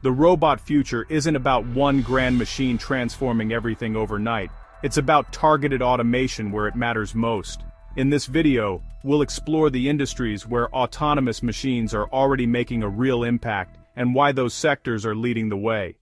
The robot future isn't about one grand machine transforming everything overnight. It's about targeted automation where it matters most. In this video, we'll explore the industries where autonomous machines are already making a real impact and why those sectors are leading the way.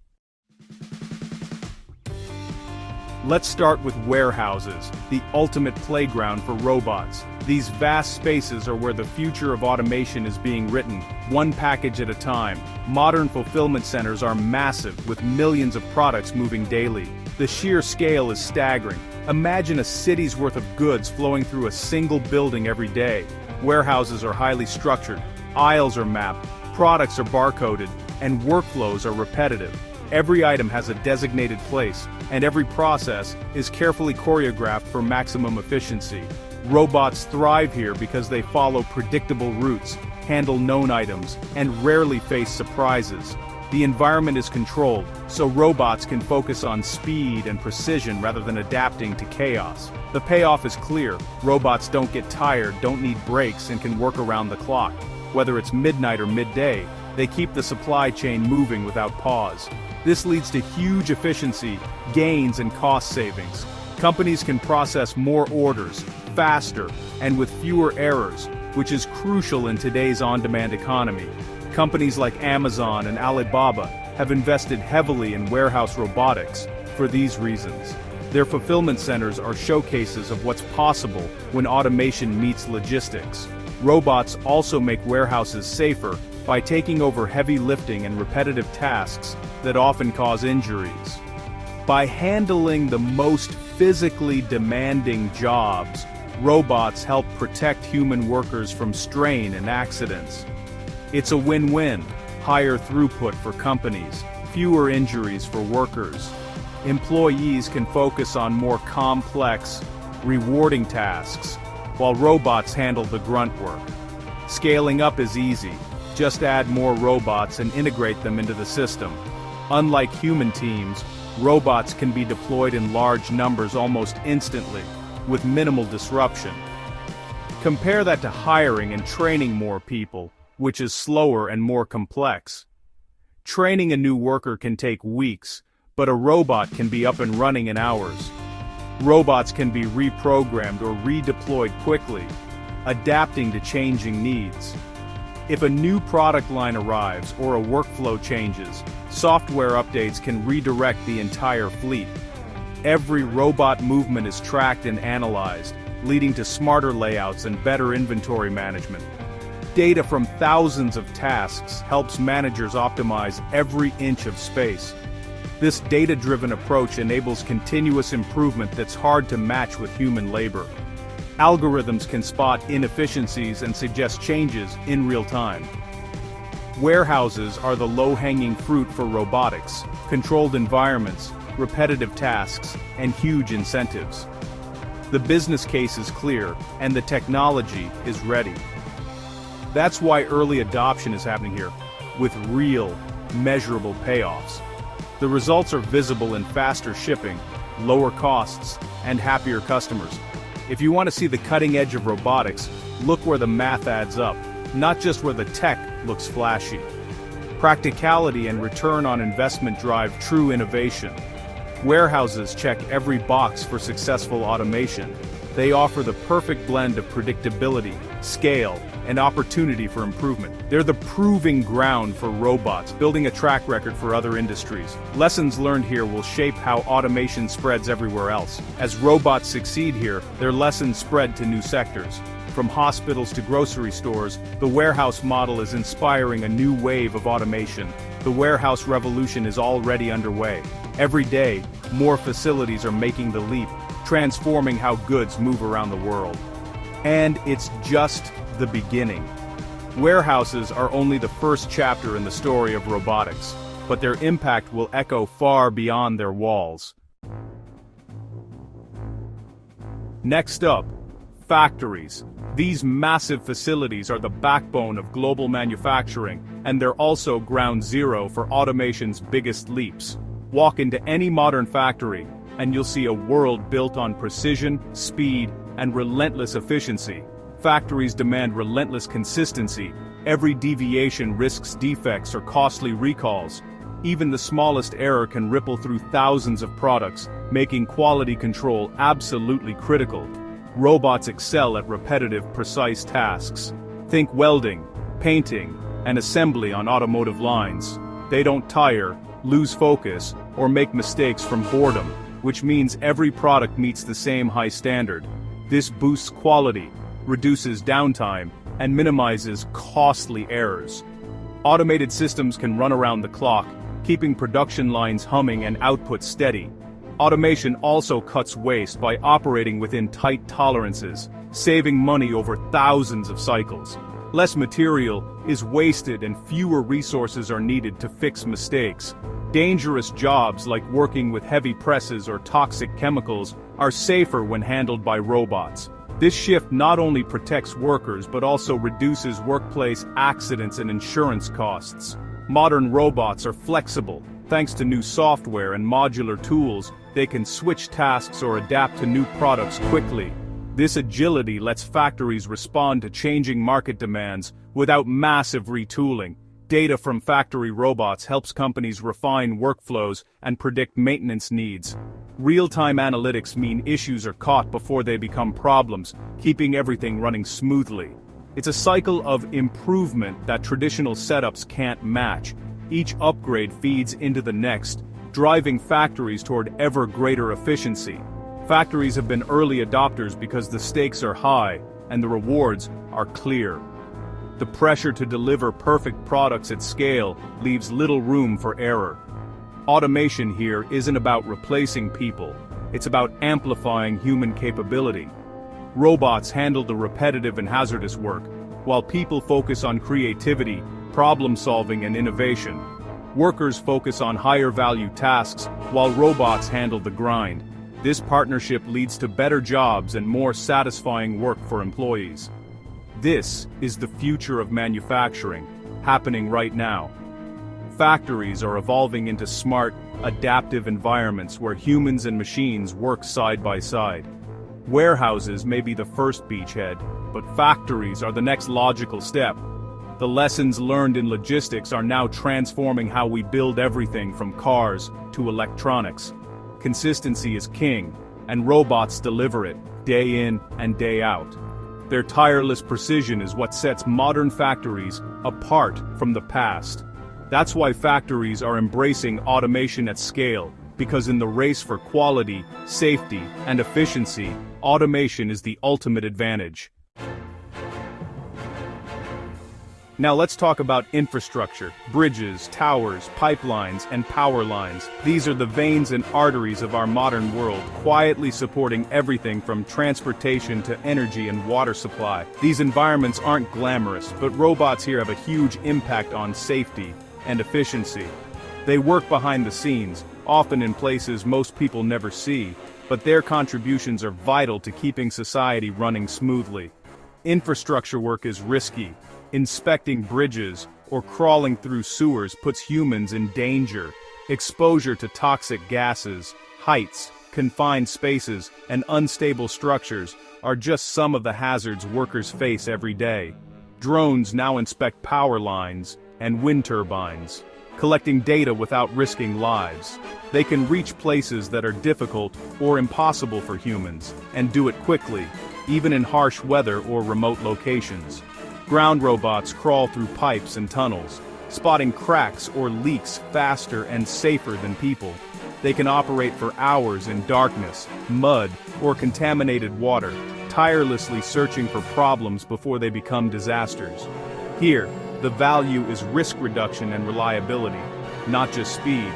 Let's start with warehouses, the ultimate playground for robots. These vast spaces are where the future of automation is being written, one package at a time. Modern fulfillment centers are massive, with millions of products moving daily. The sheer scale is staggering. Imagine a city's worth of goods flowing through a single building every day. Warehouses are highly structured, aisles are mapped, products are barcoded, and workflows are repetitive. Every item has a designated place, and every process is carefully choreographed for maximum efficiency. Robots thrive here because they follow predictable routes, handle known items, and rarely face surprises. The environment is controlled, so robots can focus on speed and precision rather than adapting to chaos. The payoff is clear: robots don't get tired, don't need breaks, and can work around the clock. Whether it's midnight or midday, they keep the supply chain moving without pause. This leads to huge efficiency, gains, and cost savings. Companies can process more orders, faster, and with fewer errors, which is crucial in today's on-demand economy. Companies like Amazon and Alibaba have invested heavily in warehouse robotics for these reasons. Their fulfillment centers are showcases of what's possible when automation meets logistics. Robots also make warehouses safer by taking over heavy lifting and repetitive tasks that often cause injuries. By handling the most physically demanding jobs, robots help protect human workers from strain and accidents. It's a win-win: higher throughput for companies, fewer injuries for workers. Employees can focus on more complex, rewarding tasks, while robots handle the grunt work. Scaling up is easy. Just add more robots and integrate them into the system. Unlike human teams, robots can be deployed in large numbers almost instantly, with minimal disruption. Compare that to hiring and training more people, which is slower and more complex. Training a new worker can take weeks, but a robot can be up and running in hours. Robots can be reprogrammed or redeployed quickly, adapting to changing needs. If a new product line arrives or a workflow changes, software updates can redirect the entire fleet. Every robot movement is tracked and analyzed, leading to smarter layouts and better inventory management. Data from thousands of tasks helps managers optimize every inch of space. This data-driven approach enables continuous improvement that's hard to match with human labor. Algorithms can spot inefficiencies and suggest changes in real time. Warehouses are the low-hanging fruit for robotics: controlled environments, repetitive tasks, and huge incentives. The business case is clear, and the technology is ready. That's why early adoption is happening here, with real, measurable payoffs. The results are visible in faster shipping, lower costs, and happier customers. If you want to see the cutting edge of robotics, look where the math adds up, not just where the tech looks flashy. Practicality and return on investment drive true innovation. Warehouses check every box for successful automation. They offer the perfect blend of predictability, scale, and opportunity for improvement. They're the proving ground for robots, building a track record for other industries. Lessons learned here will shape how automation spreads everywhere else. As robots succeed here, their lessons spread to new sectors. From hospitals to grocery stores, the warehouse model is inspiring a new wave of automation. The warehouse revolution is already underway. Every day, more facilities are making the leap, transforming how goods move around the world. And it's just the beginning. Warehouses are only the first chapter in the story of robotics, but their impact will echo far beyond their walls. Next up, factories. These massive facilities are the backbone of global manufacturing, and they're also ground zero for automation's biggest leaps. Walk into any modern factory, and you'll see a world built on precision, speed, and relentless efficiency. Factories demand relentless consistency. Every deviation risks defects or costly recalls. Even the smallest error can ripple through thousands of products, making quality control absolutely critical. Robots excel at repetitive, precise tasks. Think welding, painting, and assembly on automotive lines. They don't tire, lose focus, or make mistakes from boredom, which means every product meets the same high standard. This boosts quality, reduces downtime, and minimizes costly errors. Automated systems can run around the clock, keeping production lines humming and output steady. Automation also cuts waste by operating within tight tolerances, saving money over thousands of cycles. Less material is wasted and fewer resources are needed to fix mistakes. Dangerous jobs like working with heavy presses or toxic chemicals are safer when handled by robots. This shift not only protects workers but also reduces workplace accidents and insurance costs. Modern robots are flexible. Thanks to new software and modular tools, they can switch tasks or adapt to new products quickly. This agility lets factories respond to changing market demands without massive retooling. Data from factory robots helps companies refine workflows and predict maintenance needs. Real-time analytics mean issues are caught before they become problems, keeping everything running smoothly. It's a cycle of improvement that traditional setups can't match. Each upgrade feeds into the next, driving factories toward ever greater efficiency. Factories have been early adopters because the stakes are high and the rewards are clear. The pressure to deliver perfect products at scale leaves little room for error. Automation here isn't about replacing people, it's about amplifying human capability. Robots handle the repetitive and hazardous work, while people focus on creativity, problem-solving and innovation. Workers focus on higher-value tasks, while robots handle the grind. This partnership leads to better jobs and more satisfying work for employees. This is the future of manufacturing, happening right now. Factories are evolving into smart, adaptive environments where humans and machines work side by side. Warehouses may be the first beachhead, but factories are the next logical step. The lessons learned in logistics are now transforming how we build everything from cars to electronics. Consistency is king, and robots deliver it, day in and day out. Their tireless precision is what sets modern factories apart from the past. That's why factories are embracing automation at scale, because in the race for quality, safety, and efficiency, automation is the ultimate advantage. Now let's talk about infrastructure, bridges, towers, pipelines, and power lines. These are the veins and arteries of our modern world, quietly supporting everything from transportation to energy and water supply. These environments aren't glamorous, but robots here have a huge impact on safety and efficiency. They work behind the scenes, often in places most people never see, but their contributions are vital to keeping society running smoothly. Infrastructure work is risky. Inspecting bridges or crawling through sewers puts humans in danger. Exposure to toxic gases, heights, confined spaces, and unstable structures are just some of the hazards workers face every day. Drones now inspect power lines and wind turbines, collecting data without risking lives. They can reach places that are difficult or impossible for humans, and do it quickly, even in harsh weather or remote locations. Ground robots crawl through pipes and tunnels, spotting cracks or leaks faster and safer than people. They can operate for hours in darkness, mud, or contaminated water, tirelessly searching for problems before they become disasters. Here, the value is risk reduction and reliability, not just speed.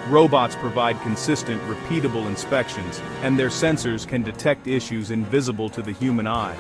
Robots provide consistent, repeatable inspections, and their sensors can detect issues invisible to the human eye.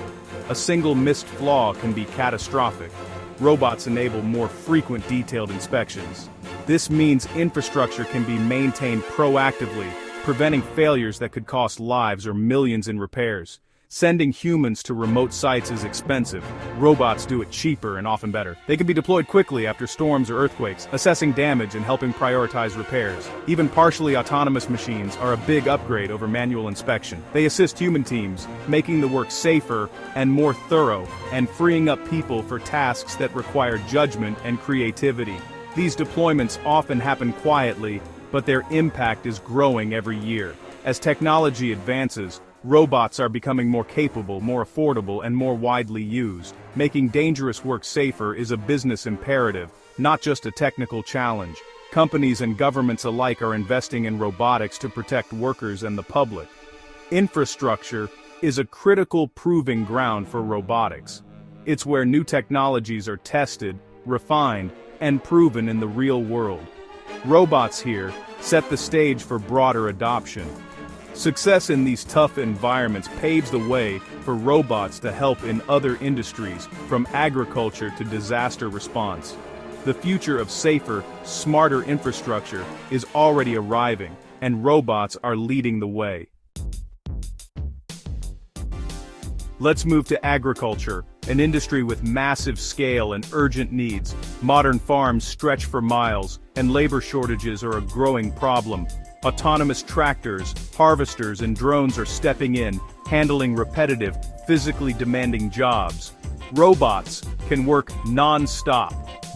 A single missed flaw can be catastrophic. Robots enable more frequent detailed inspections. This means infrastructure can be maintained proactively, preventing failures that could cost lives or millions in repairs. Sending humans to remote sites is expensive. Robots do it cheaper and often better. They can be deployed quickly after storms or earthquakes, assessing damage and helping prioritize repairs. Even partially autonomous machines are a big upgrade over manual inspection. They assist human teams, making the work safer and more thorough, and freeing up people for tasks that require judgment and creativity. These deployments often happen quietly, but their impact is growing every year. As technology advances, robots are becoming more capable, more affordable, and more widely used. Making dangerous work safer is a business imperative, not just a technical challenge. Companies and governments alike are investing in robotics to protect workers and the public. Infrastructure is a critical proving ground for robotics. It's where new technologies are tested, refined, and proven in the real world. Robots here set the stage for broader adoption. Success in these tough environments paves the way for robots to help in other industries, from agriculture to disaster response. The future of safer, smarter infrastructure is already arriving, and robots are leading the way. Let's move to agriculture, an industry with massive scale and urgent needs. Modern farms stretch for miles, and labor shortages are a growing problem. Autonomous tractors, harvesters, and drones are stepping in, handling repetitive, physically demanding jobs. Robots can work non-stop,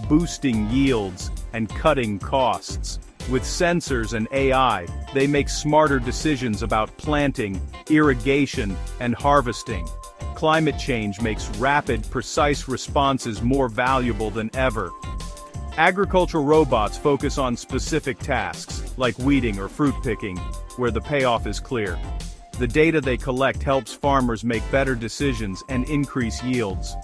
boosting yields and cutting costs. With sensors and AI, they make smarter decisions about planting, irrigation, and harvesting. Climate change makes rapid, precise responses more valuable than ever. Agricultural robots focus on specific tasks, like weeding or fruit picking, where the payoff is clear. The data they collect helps farmers make better decisions and increase yields.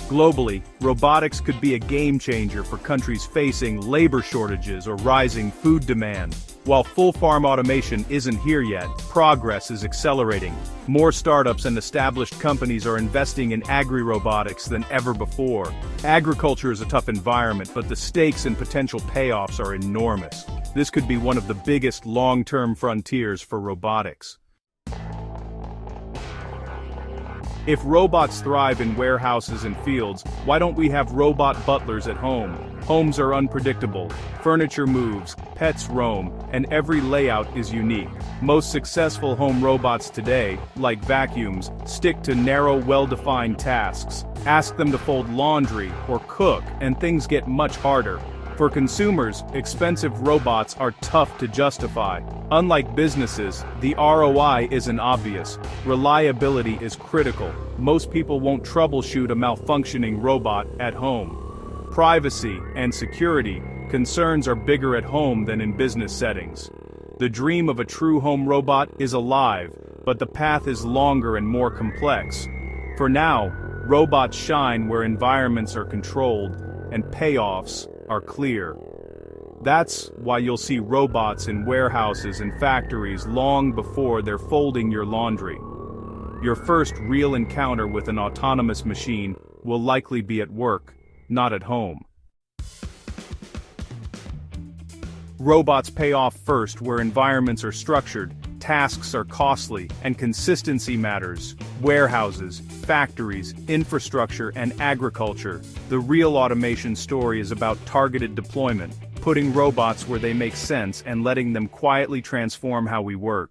Globally, robotics could be a game changer for countries facing labor shortages or rising food demand. While full farm automation isn't here yet, progress is accelerating. More startups and established companies are investing in agri-robotics than ever before. Agriculture is a tough environment, but the stakes and potential payoffs are enormous. This could be one of the biggest long-term frontiers for robotics. If robots thrive in warehouses and fields, why don't we have robot butlers at home? Homes are unpredictable, furniture moves, pets roam, and every layout is unique. Most successful home robots today, like vacuums, stick to narrow, well-defined tasks. Ask them to fold laundry or cook, and things get much harder. For consumers, expensive robots are tough to justify. Unlike businesses, the ROI isn't obvious. Reliability is critical. Most people won't troubleshoot a malfunctioning robot at home. Privacy and security concerns are bigger at home than in business settings. The dream of a true home robot is alive, but the path is longer and more complex. For now, robots shine where environments are controlled and payoffs are clear. That's why you'll see robots in warehouses and factories long before they're folding your laundry. Your first real encounter with an autonomous machine will likely be at work, not at home. Robots pay off first where environments are structured, tasks are costly, and consistency matters. Warehouses, factories, infrastructure, and agriculture. The real automation story is about targeted deployment, putting robots where they make sense and letting them quietly transform how we work.